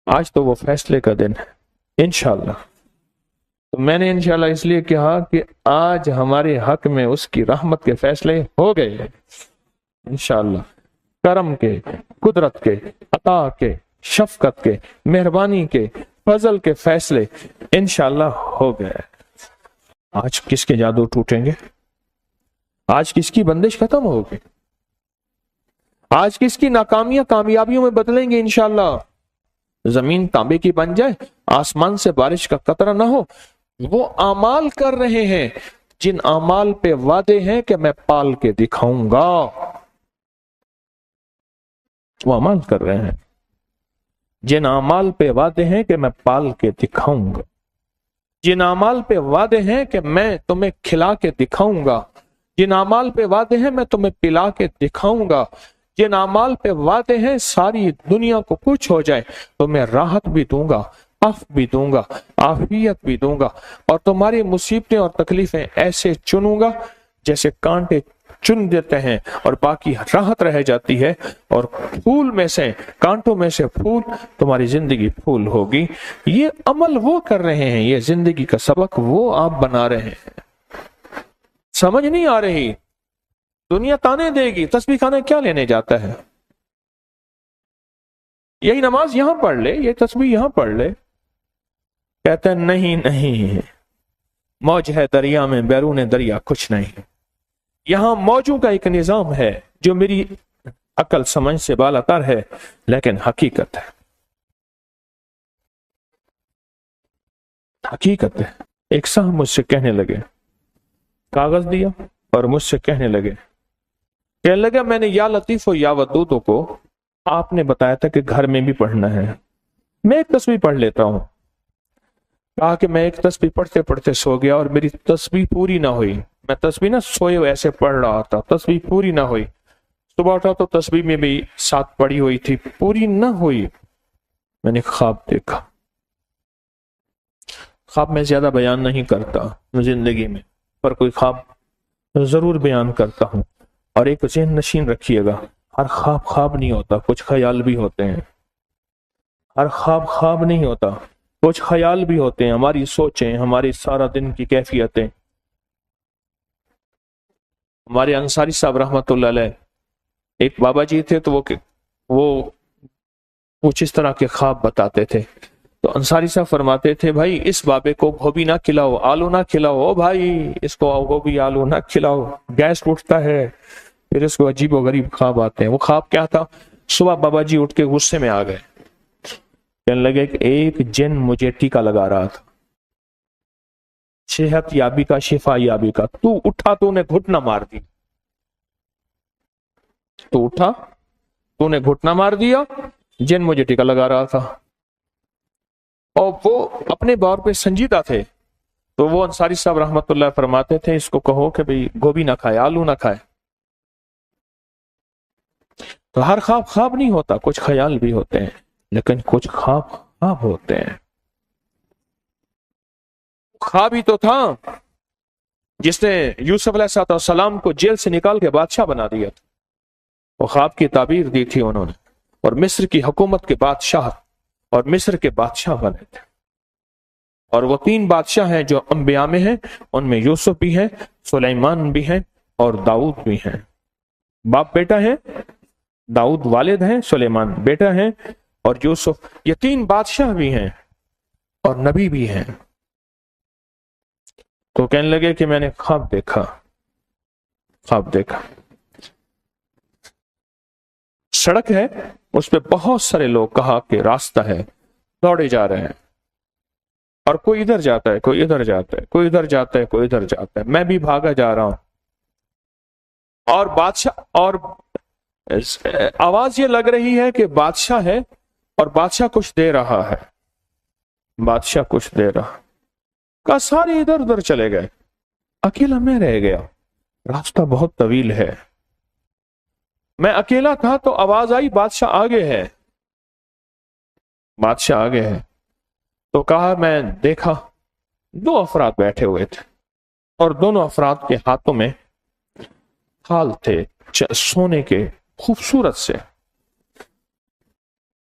آج تو وہ فیصلے کا دن ہے انشاءاللہ. تو میں نے انشاءاللہ اس لیے کہا کہ آج ہمارے حق میں اس کی رحمت کے فیصلے ہو گئے انشاءاللہ. کرم کے، قدرت کے، عطا کے، شفقت کے، مہربانی کے، فضل کے فیصلے انشاءاللہ ہو گئے. آج کس کے جادو ٹوٹیں گے؟ آج کس کی بندش ختم ہوگی؟ آج کس کی ناکامیاں کامیابیوں میں بدلیں گے انشاءاللہ. زمین تانبے کی بن جائے، آسمان سے بارش کا قطرہ نہ ہو. وہ اعمال کر رہے ہیں جن اعمال پہ وعدے ہیں کہ میں پال کے دکھاؤں گا. وہ اعمال کر رہے ہیں جن اعمال پہ وعدے ہیں کہ میں پال کے دکھاؤں گا. جن اعمال پہ وعدے ہیں کہ میں تمہیں کھلا کے دکھاؤں گا. جن اعمال پہ وعدے ہیں میں تمہیں پلا کے دکھاؤں گا. جن اعمال پہ وعدے ہیں ساری دنیا کو کچھ ہو جائے تو میں راحت بھی دوں گا، عفو بھی دوں گا، عافیت بھی دوں گا، اور تمہاری مصیبتیں اور تکلیفیں ایسے چنوں گا جیسے کانٹے چن دیتے ہیں اور باقی راحت رہ جاتی ہے، اور پھول میں سے، کانٹوں میں سے پھول، تمہاری زندگی پھول ہوگی. یہ عمل وہ کر رہے ہیں، یہ زندگی کا سبق وہ آپ بنا رہے ہیں. سمجھ نہیں آ رہی؟ دنیا تانے دے گی، تسبیح خانے کیا لینے جاتا ہے؟ یہی نماز یہاں پڑھ لے، یہ تسبیح یہاں پڑھ لے. کہتے ہیں نہیں نہیں، موج ہے دریا میں، بیرون دریا کچھ نہیں. یہاں موجوں کا ایک نظام ہے جو میری عقل سمجھ سے بالاتر ہے، لیکن حقیقت ہے. حقیقت ہے. ایک صاحب مجھ سے کہنے لگے، کاغذ دیا اور مجھ سے کہنے لگا میں نے یا لطیف و یا ودود کو آپ نے بتایا تھا کہ گھر میں بھی پڑھنا ہے، میں ایک تسبیح پڑھ لیتا ہوں. کہا کہ میں ایک تسبیح پڑھتے پڑھتے سو گیا اور میری تسبیح پوری نہ ہوئی. میں تسبیح نہ سوئے ایسے پڑھ رہا تھا، تسبیح پوری نہ ہوئی. صبح اٹھا تو تسبیح میں بھی ساتھ پڑھی ہوئی تھی، پوری نہ ہوئی. میں نے خواب دیکھا. خواب میں زیادہ بیان نہیں کرتا زندگی میں، پر کوئی خواب ضرور بیان کرتا ہوں. اور ایک ذہن نشین رکھیے گا، ہر خواب خواب نہیں ہوتا، کچھ خیال بھی ہوتے ہیں. ہر خواب خواب نہیں ہوتا، کچھ خیال بھی ہوتے ہیں. ہماری سوچیں، ہماری سارا دن کی کیفیتیں. ہمارے انصاری صاحب رحمت اللہ علیہ ایک بابا جی تھے، تو وہ کچھ اس طرح کے خواب بتاتے تھے. تو انصاری صاحب فرماتے تھے بھائی اس بابے کو گوبھی نہ کھلاؤ، آلو نہ کھلاؤ، او بھائی اس کو گوبھی آلو نہ کھلاؤ، گیس اٹھتا ہے. پھر اس کو عجیب و غریب خواب آتے ہیں. وہ خواب کیا تھا؟ صبح بابا جی اٹھ کے غصے میں آ گئے، کہنے لگے کہ ایک جن مجھے ٹیکا لگا رہا تھا، صحت یابی کا، شفا یابی کا. تو اٹھا تو نے گھٹنا مار دی. تو اٹھا تو نے گھٹنا مار دیا، جن مجھے ٹیکا لگا رہا تھا. اور وہ اپنے بار پہ سنجیدہ تھے. تو وہ انصاری صاحب رحمت اللہ فرماتے تھے اس کو کہو کہ بھئی گوبھی نہ کھائے، آلو نہ کھائے. تو ہر خواب خواب نہیں ہوتا، کچھ خیال بھی ہوتے ہیں، لیکن کچھ خواب خواب ہوتے ہیں. خواب ہی تو تھا جس نے یوسف علیہ السلام کو جیل سے نکال کے بادشاہ بنا دیا تھا. وہ خواب کی تعبیر دی تھی انہوں نے، اور مصر کی حکومت کے بادشاہ اور مصر کے بادشاہ بنے تھے. اور وہ 3 بادشاہ ہیں جو انبیاء میں ہیں، ان میں یوسف بھی ہیں، سلیمان بھی ہیں، اور داؤد بھی ہیں. باپ بیٹا ہیں، داؤد والد ہیں، سلیمان بیٹا ہیں، اور یوسف. یہ 3 بادشاہ بھی ہیں اور نبی بھی ہیں. تو کہنے لگے کہ میں نے خواب دیکھا. سڑک ہے، اس پہ بہت سارے لوگ، کہا کہ راستہ ہے، دوڑے جا رہے ہیں، اور کوئی ادھر جاتا ہے، کوئی ادھر جاتا ہے، کوئی ادھر جاتا ہے، کوئی ادھر جاتا ہے. میں بھی بھاگا جا رہا ہوں، اور بادشاہ، اور آواز یہ لگ رہی ہے کہ بادشاہ ہے، اور بادشاہ کچھ دے رہا ہے، بادشاہ کچھ دے رہا. کہا سارے ادھر ادھر چلے گئے، اکیلا میں رہ گیا. راستہ بہت طویل ہے، میں اکیلا تھا. تو آواز آئی بادشاہ آگے ہے، بادشاہ آگے ہے. تو کہا میں دیکھا 2 افراد بیٹھے ہوئے تھے، اور دونوں افراد کے ہاتھوں میں تھال تھے سونے کے، خوبصورت سے.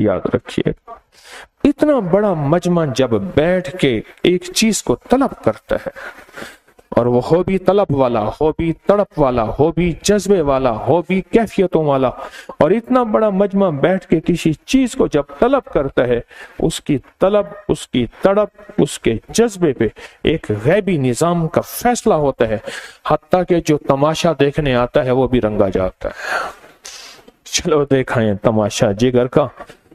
یاد رکھیے، اتنا بڑا مجمع جب بیٹھ کے ایک چیز کو طلب کرتا ہے، اور وہ ہو بھی طلب والا، ہو بھی تڑپ والا، ہو بھی جذبے والا، ہو بھی کیفیتوں والا، اور اتنا بڑا مجمع بیٹھ کے کسی چیز کو جب طلب کرتا ہے، اس کی طلب، اس کی تڑپ، اس کے جذبے پہ ایک غیبی نظام کا فیصلہ ہوتا ہے، حتیٰ کہ جو تماشا دیکھنے آتا ہے وہ بھی رنگا جاتا ہے۔ چلو دیکھائیں تماشا جگر کا،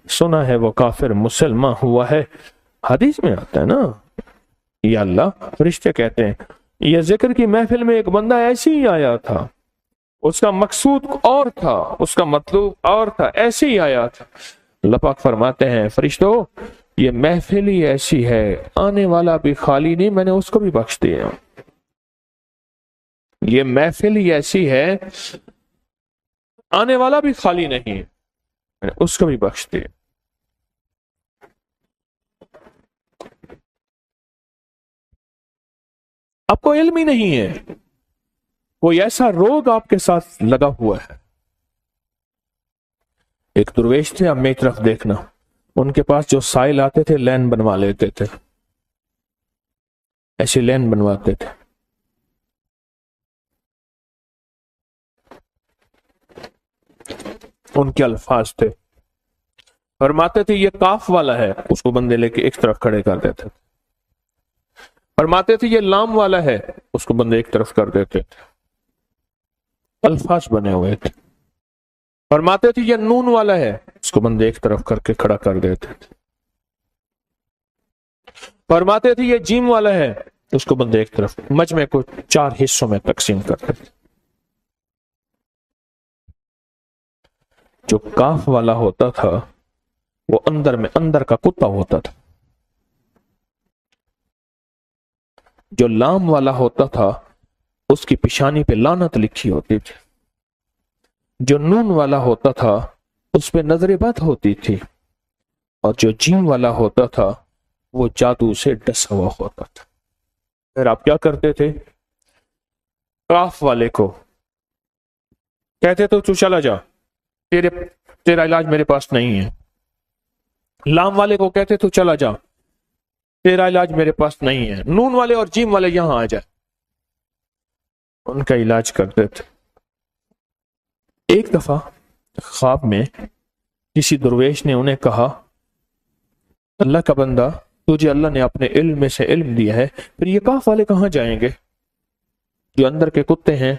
سنا ہے وہ کافر مسلمان ہوا ہے، حدیث میں آتا ہے نا۔ یا اللہ، فرشتے کہتے ہیں یہ ذکر کی محفل میں ایک بندہ ایسے ہی آیا تھا، اس کا مقصود اور تھا، اس کا مطلوب اور تھا، ایسے ہی آیا تھا۔ اللہ پاک فرماتے ہیں فرشتوں یہ محفل ہی ایسی ہے، آنے والا بھی خالی نہیں، میں نے اس کو بھی بخش دیا۔ یہ محفل ہی ایسی ہے، آنے والا بھی خالی نہیں، میں نے اس کو بھی بخش دیا۔ آپ کو علم ہی نہیں ہے، کوئی ایسا روگ آپ کے ساتھ لگا ہوا ہے۔ ایک درویش تھے، آپ میری طرف دیکھنا، ان کے پاس جو سائل آتے تھے لین بنوا لیتے تھے، ایسی لین بنواتے تھے۔ ان کے الفاظ تھے، فرماتے تھے یہ کاف والا ہے، اس کو بندے لے کے ایک طرف کھڑے کر دیتے تھے۔ فرماتے تھے یہ لام والا ہے، اس کو بندے ایک طرف کر دیتے تھے، الفاظ بنے ہوئے تھے۔ فرماتے تھے یہ نون والا ہے، اس کو بندے ایک طرف کر کے کھڑا کر دیتے تھے۔ فرماتے تھے یہ جیم والا ہے، اس کو بندے ایک طرف، مجمع کو 4 حصوں میں تقسیم کرتے تھے۔ جو کاف والا ہوتا تھا وہ اندر کا کتا ہوتا تھا، جو لام والا ہوتا تھا اس کی پیشانی پہ لعنت لکھی ہوتی تھی، جو نون والا ہوتا تھا اس پہ نظر بد ہوتی تھی، اور جو جیم والا ہوتا تھا وہ جادو سے ڈسا ہوا ہوتا تھا۔ پھر آپ کیا کرتے تھے؟ کاف والے کو کہتے تو چلا جا، تیرا علاج میرے پاس نہیں ہے۔ لام والے کو کہتے تو چلا جا، تیرا علاج میرے پاس نہیں ہے۔ نون والے اور جیم والے یہاں آ جائے، ان کا علاج کرتے تھے۔ ایک دفعہ خواب میں کسی درویش نے انہیں کہا اللہ کا بندہ، تجھے اللہ نے اپنے علم میں سے علم دیا ہے، پھر یہ کاف والے کہاں جائیں گے جو اندر کے کتے ہیں؟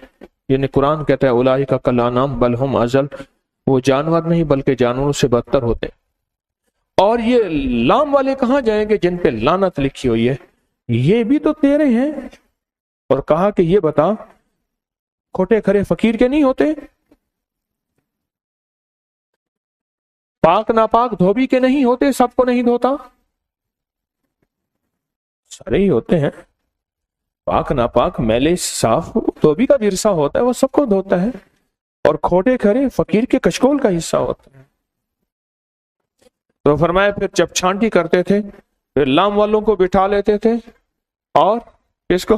یعنی قرآن کہتا ہے اولئک کالانعام بل ہم اضل، وہ جانور نہیں بلکہ جانوروں سے بدتر ہوتے۔ اور یہ لام والے کہاں جائیں گے جن پہ لعنت لکھی ہوئی ہے؟ یہ بھی تو تیرے ہیں۔ اور کہا کہ یہ بتا، کھوٹے کھرے فقیر کے نہیں ہوتے؟ پاک ناپاک دھوبی کے نہیں ہوتے؟ سب کو نہیں دھوتا؟ سارے ہی ہوتے ہیں، پاک ناپاک میلے صاف دھوبی کا بھی حصہ ہوتا ہے، وہ سب کو دھوتا ہے، اور کھوٹے کھرے فقیر کے کشکول کا حصہ ہوتا ہے۔ تو فرمایا پھر جب چھانٹی کرتے تھے پھر لام والوں کو بٹھا لیتے تھے، اور کس کو؟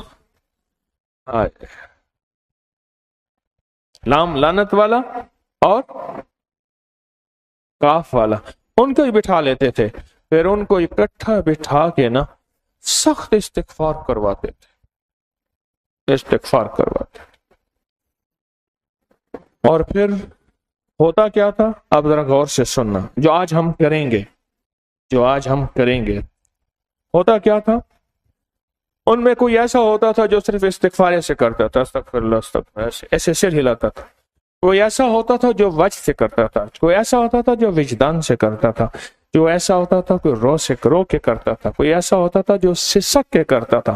لام لعنت والا اور کاف والا، ان کو ہی بٹھا لیتے تھے۔ پھر ان کو اکٹھا بٹھا کے نا سخت استغفار کرواتے تھے، استغفار کرواتے تھے۔ اور پھر ہوتا کیا تھا؟ اب ذرا غور سے سننا، جو آج ہم کریں گے ہوتا کیا تھا؟ ان میں کوئی ایسا ہوتا تھا جو صرف استغفار سے کرتا تھا، استغفر اللہ استغفر، ایسے سر ہلاتا تھا۔ کوئی ایسا ہوتا تھا جو وجہ سے کرتا تھا، کوئی ایسا ہوتا تھا جو وجدان سے کرتا تھا، جو ایسا ہوتا تھا کوئی رو کے کرتا تھا، کوئی ایسا ہوتا تھا جو سسک کے کرتا تھا،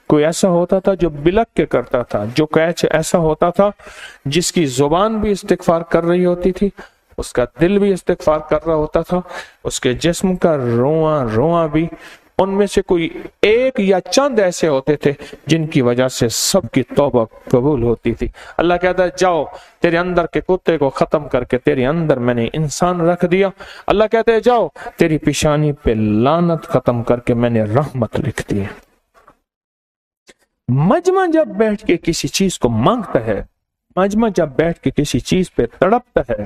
کوئی ایسا ہوتا تھا جو بلک کے کرتا تھا، جو ایسا ہوتا تھا جس کی زبان بھی استغفار کر رہی ہوتی تھی، اس کا دل بھی استغفار کر رہا ہوتا تھا، اس کے جسم کا رواں بھی۔ ان میں سے کوئی ایک یا چند ایسے ہوتے تھے جن کی وجہ سے سب کی توبہ قبول ہوتی تھی۔ اللہ کہتا ہے جاؤ، تیرے اندر کے کتے کو ختم کر کے تیرے اندر میں نے انسان رکھ دیا۔ اللہ کہتے ہیں جاؤ، تیری پیشانی پہ لعنت ختم کر کے میں نے رحمت لکھ دی۔ مجمع جب بیٹھ کے کسی چیز کو مانگتا ہے، مجمع جب بیٹھ کے کسی چیز پہ تڑپتا ہے،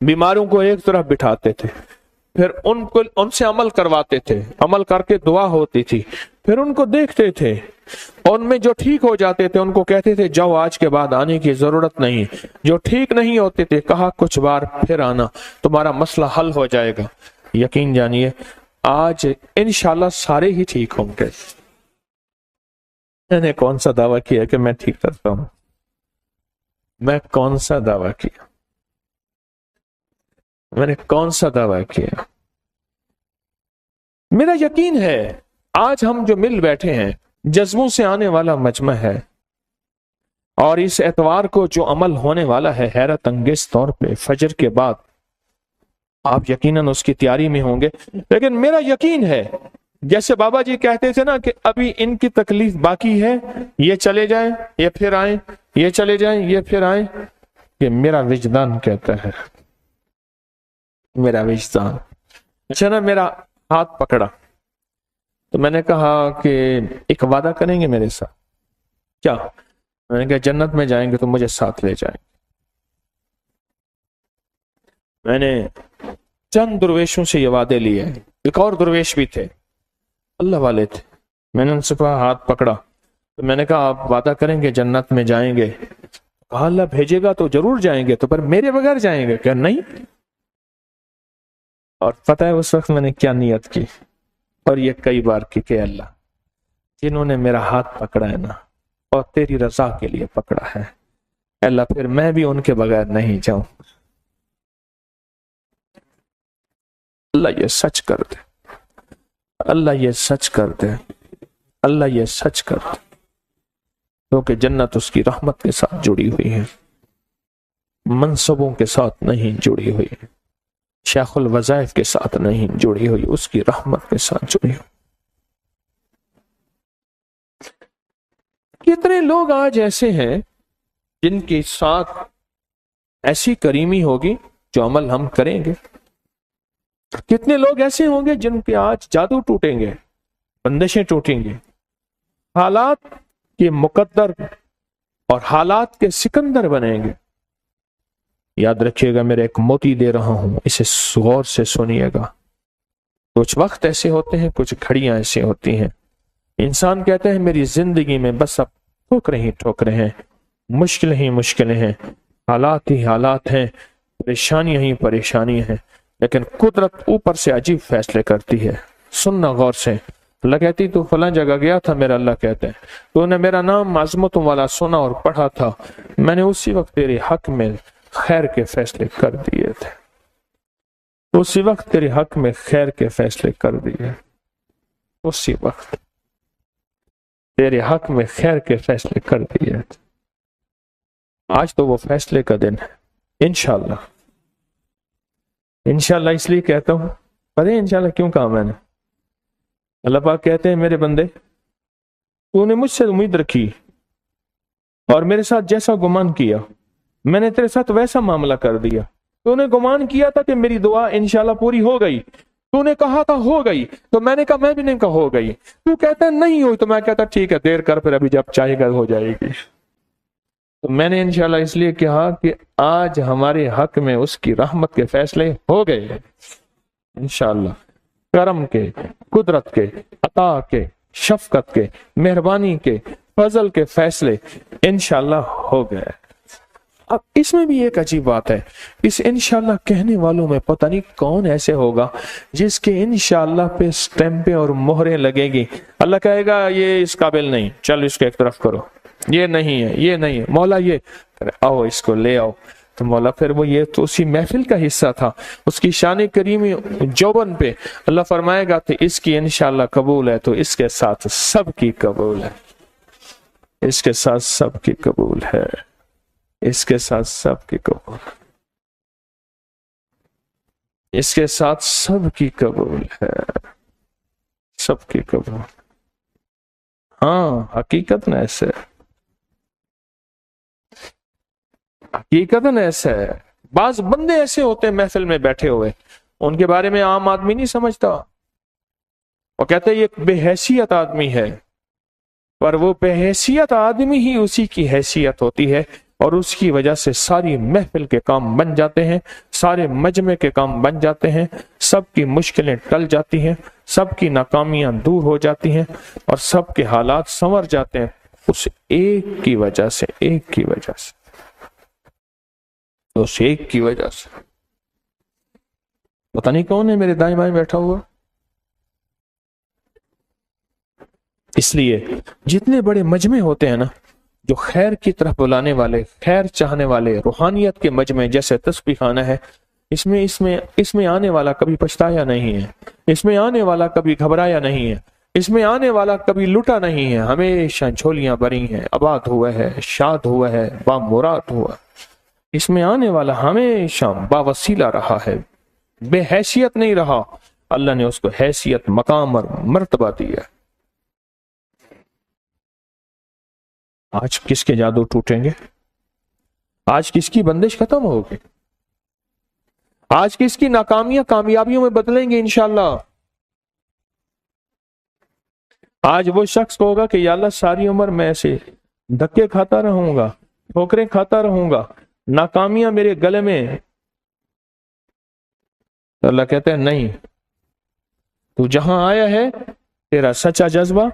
بیماروں کو ایک طرف بٹھاتے تھے، پھر ان سے عمل کرواتے تھے، عمل کر کے دعا ہوتی تھی، پھر ان کو دیکھتے تھے، اور ان میں جو ٹھیک ہو جاتے تھے ان کو کہتے تھے جاؤ آج کے بعد آنے کی ضرورت نہیں، جو ٹھیک نہیں ہوتے تھے کہا کچھ بار پھر آنا، تمہارا مسئلہ حل ہو جائے گا۔ یقین جانیے آج انشاءاللہ سارے ہی ٹھیک ہوں گے۔ میں نے کون سا دعویٰ کیا کہ میں ٹھیک کرتا ہوں؟ میں کون سا دعویٰ کیا؟ میں نے کون سا دعویٰ کیا؟ میرا یقین ہے آج ہم جو مل بیٹھے ہیں جذبوں سے آنے والا مجمع ہے، اور اس اتوار کو جو عمل ہونے والا ہے حیرت انگیز طور پہ فجر کے بعد، آپ یقیناً اس کی تیاری میں ہوں گے، لیکن میرا یقین ہے جیسے بابا جی کہتے تھے نا کہ ابھی ان کی تکلیف باقی ہے، یہ چلے جائیں یہ پھر آئیں، یہ چلے جائیں یہ پھر آئیں، یہ میرا وجدان کہتا ہے، میرا وجدان۔ اچھا نا، میرا ہاتھ پکڑا تو میں نے کہا کہ ایک وعدہ کریں گے میرے ساتھ؟ کیا؟ میں نے کہا جنت میں جائیں گے تو مجھے ساتھ لے جائیں۔ میں نے چند درویشوں سے یہ وعدے لیے، ایک اور درویش بھی تھے، اللہ والے تھے، میں نے ان سے کہا ہاتھ پکڑا تو میں نے کہا آپ وعدہ کریں گے جنت میں جائیں گے؟ کہا اللہ بھیجے گا تو ضرور جائیں گے، تو پر میرے بغیر جائیں گے؟ کہ نہیں۔ اور پتہ ہے اس وقت میں نے کیا نیت کی، اور یہ کئی بار کی، کہ اللہ جنہوں نے میرا ہاتھ پکڑا ہے نا اور تیری رضا کے لیے پکڑا ہے، اللہ پھر میں بھی ان کے بغیر نہیں جاؤں۔ اللہ یہ سچ کر دے، اللہ یہ سچ کر دے، اللہ یہ سچ کر دے، کیونکہ جنت اس کی رحمت کے ساتھ جڑی ہوئی ہے، منصبوں کے ساتھ نہیں جڑی ہوئی ہے، شیخ الوظائف کے ساتھ نہیں جڑی ہوئی، اس کی رحمت کے ساتھ جڑی ہوئی۔ کتنے لوگ آج ایسے ہیں جن کے ساتھ ایسی کریمی ہوگی جو عمل ہم کریں گے، کتنے لوگ ایسے ہوں گے جن کے آج جادو ٹوٹیں گے، بندشیں ٹوٹیں گے، حالات کے مقدر اور حالات کے سکندر بنیں گے۔ یاد رکھیے گا، میرے ایک موتی دے رہا ہوں، اسے غور سے سنیے گا۔ کچھ وقت ایسے ہوتے ہیں، کچھ گھڑیاں ایسے ہوتی ہیں، انسان کہتے ہیں میری زندگی میں بس اب ٹھوکریں ہی ٹھوکریں ہیں، مشکلیں ہی مشکلیں ہیں، حالات ہی حالات ہیں، پریشانیاں ہی پریشانیاں ہیں، لیکن قدرت اوپر سے عجیب فیصلے کرتی ہے۔ سننا غور سے، اللہ کہتی تو فلاں جگہ گیا تھا، میرا اللہ کہتے ہیں تو نے میرا نام عظمتوں والا سنا اور پڑھا تھا، میں نے اسی وقت تیرے حق میں خیر کے فیصلے کر دیے تھے، اسی وقت تیرے حق میں خیر کے فیصلے کر دیے، اسی وقت تیرے حق میں خیر کے فیصلے کر دیے تھے۔ آج تو وہ فیصلے کا دن ہے، انشاءاللہ۔ انشاءاللہ اس لیے کہتا ہوں، پتہ ہے انشاءاللہ کیوں کہا میں نے؟ اللہ پاک کہتے ہیں میرے بندے، تو نے مجھ سے امید رکھی اور میرے ساتھ جیسا گمان کیا میں نے تیرے ساتھ ویسا معاملہ کر دیا۔ تو نے گمان کیا تھا کہ میری دعا انشاءاللہ پوری ہو گئی، تو نے کہا تھا ہو گئی، تو میں نے کہا میں بھی نہیں کہا ہو گئی، تو کہتا ہے نہیں ہوئی، تو میں کہتا ٹھیک ہے دیر کر، پھر ابھی جب چاہے گا ہو جائے گی۔ تو میں نے انشاءاللہ اس لیے کہا کہ آج ہمارے حق میں اس کی رحمت کے فیصلے ہو گئے، انشاءاللہ کرم کے، قدرت کے، عطا کے، شفقت کے، مہربانی کے، فضل کے فیصلے انشاءاللہ ہو گئے۔ اب اس میں بھی ایک عجیب بات ہے، اس انشاءاللہ کہنے والوں میں پتہ نہیں کون ایسے ہوگا جس کے انشاءاللہ پہ سٹیمپیں اور مہریں لگے گی، اللہ کہے گا یہ اس قابل نہیں، چل اس کو ایک طرف کرو، یہ نہیں ہے، یہ نہیں ہے، مولا یہ آؤ اس کو لے آؤ، تو مولا پھر وہ یہ تو اسی محفل کا حصہ تھا، اس کی شان کریمی جوبن پہ اللہ فرمائے گا کہ اس کی انشاءاللہ قبول ہے، تو اس کے ساتھ سب کی قبول ہے، اس کے ساتھ سب کی قبول ہے، اس کے ساتھ سب کی قبول، اس کے ساتھ سب کی قبول ہے، سب کی قبول۔ ہاں حقیقت میں ایسے ہے، حقیقت ایسا ہے۔ بعض بندے ایسے ہوتے ہیں محفل میں بیٹھے ہوئے، ان کے بارے میں عام آدمی نہیں سمجھتا، وہ کہتے ہیں یہ بے حیثیت آدمی ہے، پر وہ بے حیثیت آدمی ہی اسی کی حیثیت ہوتی ہے اور اس کی وجہ سے ساری محفل کے کام بن جاتے ہیں، سارے مجمع کے کام بن جاتے ہیں، سب کی مشکلیں ٹل جاتی ہیں، سب کی ناکامیاں دور ہو جاتی ہیں، اور سب کے حالات سنور جاتے ہیں، اس ایک کی وجہ سے، ایک کی وجہ سے، اس ایک کی وجہ سے۔ پتہ نہیں کون ہے میرے دائیں بائیں بیٹھا ہوا۔ اس لیے جتنے بڑے مجمع ہوتے ہیں نا، جو خیر کی طرف بلانے والے، خیر چاہنے والے، روحانیت کے مجمع، جیسے تسبیح خانہ ہے، اس میں آنے والا کبھی پچھتایا نہیں ہے، اس میں آنے والا کبھی گھبرایا نہیں ہے، اس میں آنے والا کبھی لٹا نہیں ہے، ہمیشہ جھولیاں بھری ہیں، آباد ہوا ہے، شاد ہوا ہے، بامراد ہوا۔ اس میں آنے والا ہمیشہ باوسیلہ رہا ہے، بے حیثیت نہیں رہا، اللہ نے اس کو حیثیت، مقام اور مرتبہ دیا۔ آج کس کے جادو ٹوٹیں گے؟ آج کس کی بندش ختم ہوگی؟ آج کس کی ناکامیاں کامیابیوں میں بدلیں گے انشاءاللہ؟ آج وہ شخص ہوگا کہ یا اللہ ساری عمر میں ایسے دھکے کھاتا رہوں گا، ٹھوکریں کھاتا رہوں گا، ناکامیاں میرے گلے میں۔ تو اللہ کہتے ہیں نہیں، تو جہاں آیا ہے تیرا سچا جذبہ،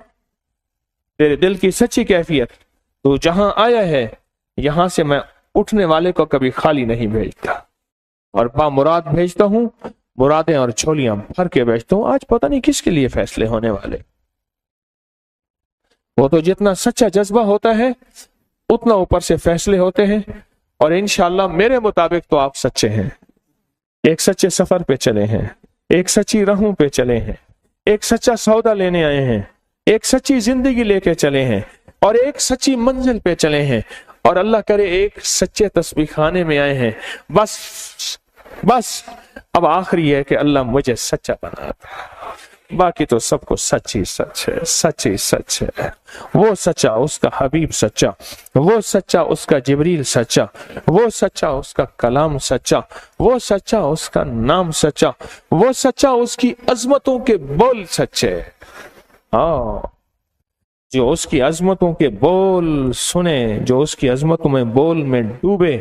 تیرے دل کی سچی کیفیت، تو جہاں آیا ہے یہاں سے میں اٹھنے والے کو کبھی خالی نہیں بھیجتا، اور بامراد بھیجتا ہوں، مرادیں اور جھولیاں بھر کے بھیجتا ہوں۔ آج پتہ نہیں کس کے لیے فیصلے ہونے والے۔ وہ تو جتنا سچا جذبہ ہوتا ہے اتنا اوپر سے فیصلے ہوتے ہیں، اور انشاءاللہ میرے مطابق تو آپ سچے ہیں، ایک سچے سفر پہ چلے ہیں، ایک سچی راہوں پہ چلے ہیں، ایک سچا سودا لینے آئے ہیں، ایک سچی زندگی لے کے چلے ہیں، اور ایک سچی منزل پہ چلے ہیں، اور اللہ کرے ایک سچے تسبیح خانے میں آئے ہیں۔ بس اب آخری ہے کہ اللہ مجھے سچا بنا دے، باقی تو سب کو سچ ہی سچ ہے، سچ ہی سچ ہے۔ وہ سچا اس کا حبیب سچا، وہ سچا اس کا جبریل سچا، وہ سچا اس کا کلام سچا، وہ سچا اس کا نام سچا، وہ سچا اس کی عظمتوں کے بول سچے۔ جو اس کی عظمتوں کے بول سنے، جو اس کی عظمتوں میں بول میں ڈوبے،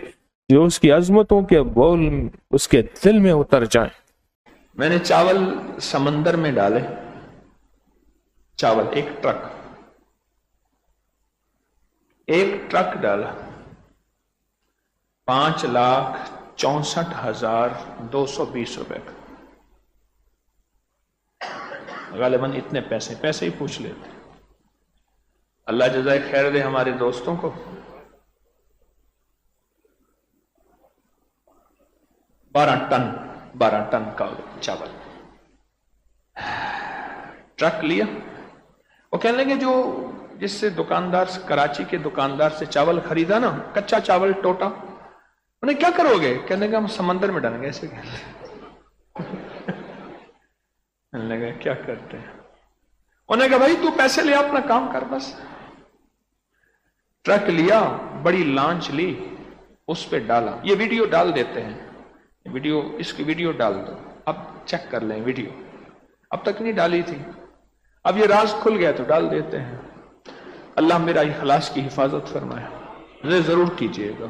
جو اس کی عظمتوں کے بول اس کے دل میں اتر جائیں۔ میں نے چاول سمندر میں ڈالے، چاول ایک ٹرک ڈالا، 5,64,220 روپے کا، غالباً اتنے پیسے ہی پوچھ لیتے۔ اللہ جزائے خیر دے ہمارے دوستوں کو۔ 12 ٹن کا چاول ٹرک لیا۔ وہ کہنے لگے جو جس سے دکاندار، کراچی کے دکاندار سے چاول خریدا نا، کچا چاول ٹوٹا، انہیں کیا کرو گے؟ کہنے لگا ہم سمندر میں ڈالیں گے، ایسے کہنے لگا کیا کرتے ہیں؟ انہیں کہا بھائی تو پیسے لے اپنا کام کر، بس۔ ٹرک لیا، بڑی لانچ لی، اس پہ ڈالا۔ یہ ویڈیو ڈال دیتے ہیں، اس کی ویڈیو ڈال دو، اب چیک کر لیں ویڈیو، اب تک نہیں ڈالی تھی، اب یہ راز کھل گیا تو ڈال دیتے ہیں۔ اللہ میرا اخلاص کی حفاظت فرمائے، ضرور کیجئے گا۔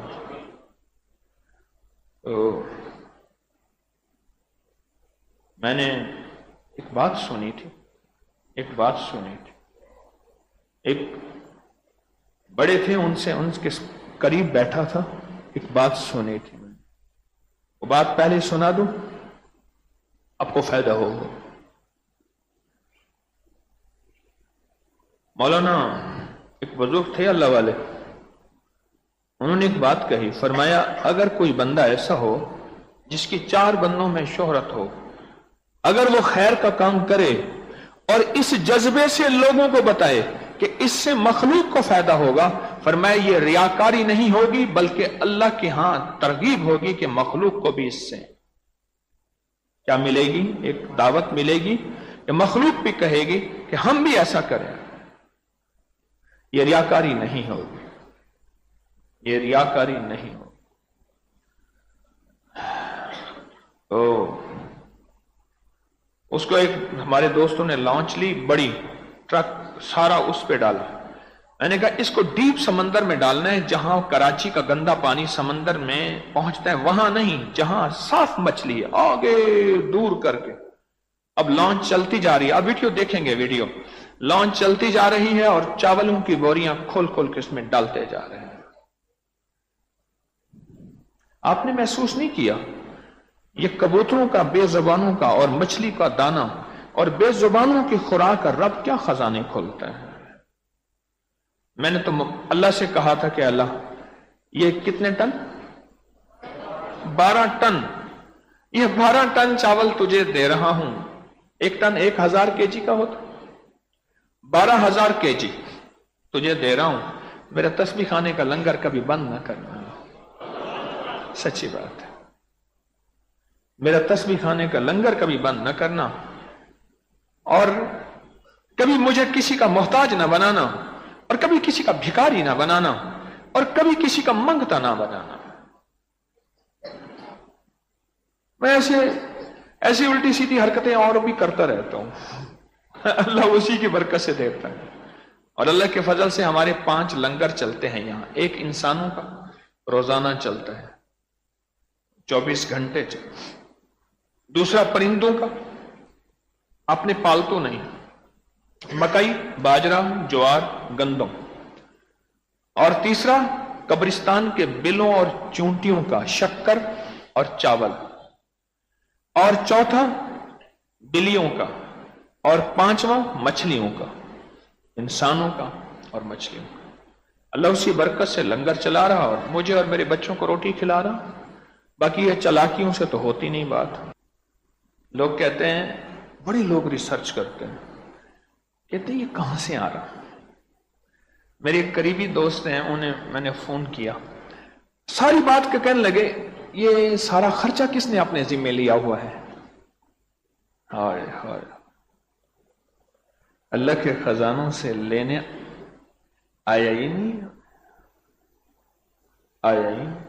میں نے ایک بات سنی تھی، ایک بڑے تھے، ان کے قریب بیٹھا تھا، ایک بات سنی تھی، وہ بات پہلے سنا دوں، آپ کو فائدہ ہوگا۔ مولانا ایک بزرگ تھے اللہ والے، انہوں نے ایک بات کہی، فرمایا اگر کوئی بندہ ایسا ہو جس کی 4 بندوں میں شہرت ہو، اگر وہ خیر کا کام کرے اور اس جذبے سے لوگوں کو بتائے کہ اس سے مخلوق کو فائدہ ہوگا، فرمایا یہ ریاکاری نہیں ہوگی بلکہ اللہ کے ہاں ترغیب ہوگی کہ مخلوق کو بھی اس سے کیا ملے گی، ایک دعوت ملے گی کہ مخلوق بھی کہے گی کہ ہم بھی ایسا کریں۔ یہ ریاکاری نہیں ہوگی، یہ ریاکاری نہیں ہوگی۔ تو اس کو ایک ہمارے دوستوں نے لانچ لی، بڑی ٹرک، سارا اس پہ ڈالا۔ میں نے کہا اس کو ڈیپ سمندر میں ڈالنا ہے، جہاں کراچی کا گندا پانی سمندر میں پہنچتا ہے وہاں نہیں، جہاں صاف مچھلی ہے آگے دور کر کے۔ اب لانچ چلتی جا رہی ہے، اب ویڈیو دیکھیں گے، ویڈیو لانچ چلتی جا رہی ہے اور چاولوں کی بوریاں کھول کھول کے اس میں ڈالتے جا رہے ہیں۔ آپ نے محسوس نہیں کیا یہ کبوتروں کا، بے زبانوں کا اور مچھلی کا دانہ اور بے زبانوں کی خوراک کا رب کیا خزانے کھولتا ہے؟ میں نے تو اللہ سے کہا تھا کہ اللہ یہ کتنے ٹن؟ 12 ٹن، یہ 12 ٹن چاول تجھے دے رہا ہوں۔ ایک ٹن 1000 کے جی کا ہوتا، 12,000 کے جی تجھے دے رہا ہوں، میرا تسبیح خانے کا لنگر کبھی بند نہ کرنا۔ سچی بات ہے، میرا تسبیح خانے کا لنگر کبھی بند نہ کرنا، اور کبھی مجھے کسی کا محتاج نہ بنانا، اور کبھی کسی کا بھکاری نہ بنانا، اور کبھی کسی کا منگتا نہ بنانا۔ میں ایسی الٹی سیدھی حرکتیں اور بھی کرتا رہتا ہوں، اللہ اسی کی برکت سے دیتا ہے۔ اور اللہ کے فضل سے ہمارے 5 لنگر چلتے ہیں یہاں، ایک انسانوں کا روزانہ چلتا ہے 24 گھنٹے دوسرا پرندوں کا، اپنے پالتو نہیں، مکئی، باجرہ، جوار، گندم، اور تیسرا قبرستان کے بلوں اور چونٹیوں کا، شکر اور چاول، اور چوتھا بلیوں کا، اور 5واں مچھلیوں کا، انسانوں کا اور مچھلیوں کا۔ اللہ اسی برکت سے لنگر چلا رہا اور مجھے اور میرے بچوں کو روٹی کھلا رہا۔ باقی یہ چلاکیوں سے تو ہوتی نہیں بات۔ لوگ کہتے ہیں، بڑے لوگ ریسرچ کرتے ہیں، کہتے ہیں یہ کہاں سے آ رہا؟ میرے ایک قریبی دوست ہیں، انہیں میں نے فون کیا، ساری بات کے کہنے لگے یہ سارا خرچہ کس نے اپنے ذمہ لیا ہوا ہے؟ ہائے ہائے، اللہ کے خزانوں سے لینے آیا ہی نہیں، آیا ہی نہیں۔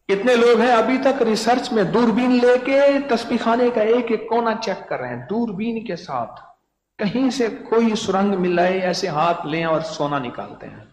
کتنے لوگ ہیں ابھی تک ریسرچ میں دوربین لے کے تسبیح خانے کا ایک ایک کونا چیک کر رہے ہیں دوربین کے ساتھ، کہیں سے کوئی سرنگ ملائے ایسے ہاتھ لیں اور سونا نکالتے ہیں۔